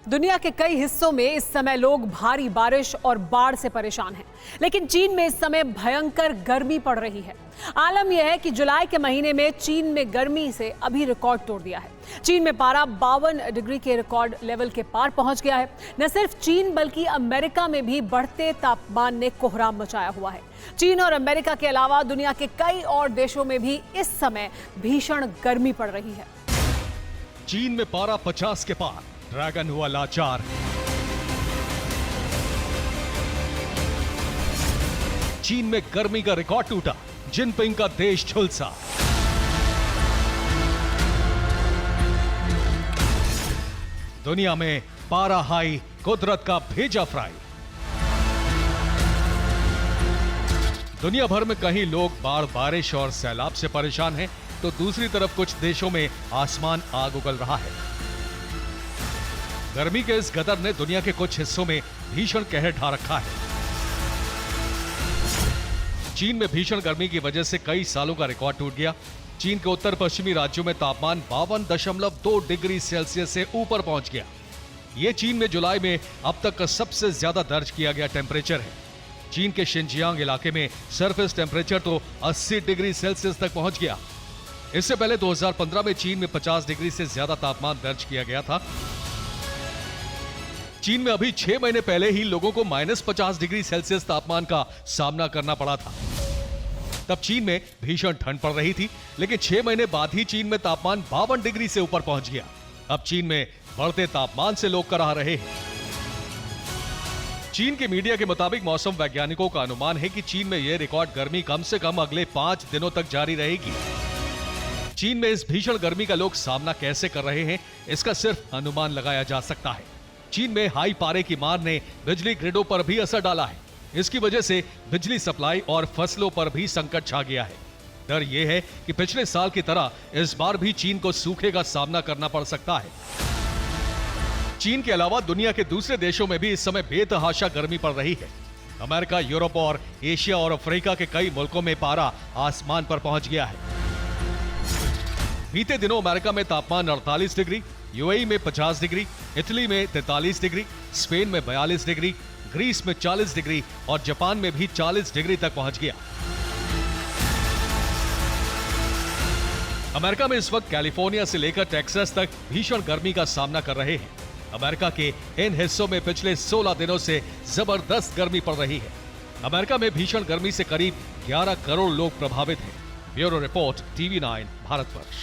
दुनिया के कई हिस्सों में इस समय लोग भारी बारिश और बाढ़ से परेशान हैं, लेकिन चीन में इस समय भयंकर गर्मी पड़ रही है। आलम यह है कि जुलाई के महीने में चीन में गर्मी से अभी रिकॉर्ड तोड़ दिया है। चीन में पारा 52 डिग्री के रिकॉर्ड लेवल के पार पहुंच गया है। न सिर्फ चीन बल्कि अमेरिका में भी बढ़ते तापमान ने कोहराम मचाया हुआ है। चीन और अमेरिका के अलावा दुनिया के कई और देशों में भी इस समय भीषण गर्मी पड़ रही है। चीन में पारा 50 के पार, ड्रैगन हुआ लाचार। चीन में गर्मी का रिकॉर्ड टूटा, जिनपिंग का देश झुलसा। दुनिया में पारा हाई, कुदरत का भेजा फ्राई। दुनिया भर में कहीं लोग बाढ़, बारिश और सैलाब से परेशान हैं, तो दूसरी तरफ कुछ देशों में आसमान आग उगल रहा है। गर्मी के इस गदर ने दुनिया के कुछ हिस्सों में भीषण कहर ढा रखा है। चीन में भीषण गर्मी की वजह से कई सालों का रिकॉर्ड टूट गया। चीन के उत्तर पश्चिमी राज्यों में तापमान 52.2 डिग्री सेल्सियस से ऊपर पहुंच गया। यह चीन में जुलाई में अब तक का सबसे ज्यादा दर्ज किया गया टेम्परेचर है। चीन के शिनजियांग इलाके में सरफेस टेम्परेचर तो 80 डिग्री सेल्सियस तक पहुंच गया। इससे पहले 2015 में चीन में 50 डिग्री से ज्यादा तापमान दर्ज किया गया था। चीन में अभी 6 महीने पहले ही लोगों को -50 डिग्री सेल्सियस तापमान का सामना करना पड़ा था। तब चीन में भीषण ठंड पड़ रही थी, लेकिन 6 महीने बाद ही चीन में तापमान 52 डिग्री से ऊपर पहुंच गया। अब चीन में बढ़ते तापमान से लोग कराह रहे हैं। चीन के मीडिया के मुताबिक मौसम वैज्ञानिकों का अनुमान है कि चीन में यह रिकॉर्ड गर्मी कम से कम अगले 5 दिनों तक जारी रहेगी। चीन में इस भीषण गर्मी का लोग सामना कैसे कर रहे हैं, इसका सिर्फ अनुमान लगाया जा सकता है। चीन में हाई पारे की मार ने बिजली ग्रिडों पर भी असर डाला है। इसकी वजह से बिजली सप्लाई और फसलों पर भी संकट छा गया है। डर यह है कि पिछले साल की तरह इस बार भी चीन को सूखे का सामना करना पड़ सकता है। चीन के अलावा दुनिया के दूसरे देशों में भी इस समय बेतहाशा गर्मी पड़ रही है। अमेरिका, यूरोप और एशिया और अफ्रीका के कई मुल्कों में पारा आसमान पर पहुंच गया है। बीते दिनों अमेरिका में तापमान 48 डिग्री, यूएई में 50 डिग्री, इटली में 43 डिग्री, स्पेन में 42 डिग्री, ग्रीस में 40 डिग्री और जापान में भी 40 डिग्री तक पहुंच गया। अमेरिका में इस वक्त कैलिफोर्निया से लेकर टेक्सास तक भीषण गर्मी का सामना कर रहे हैं। अमेरिका के इन हिस्सों में पिछले 16 दिनों से जबरदस्त गर्मी पड़ रही है। अमेरिका में भीषण गर्मी से करीब 11 करोड़ लोग प्रभावित हैं। Bureau report, TV9 Bharatvarsh.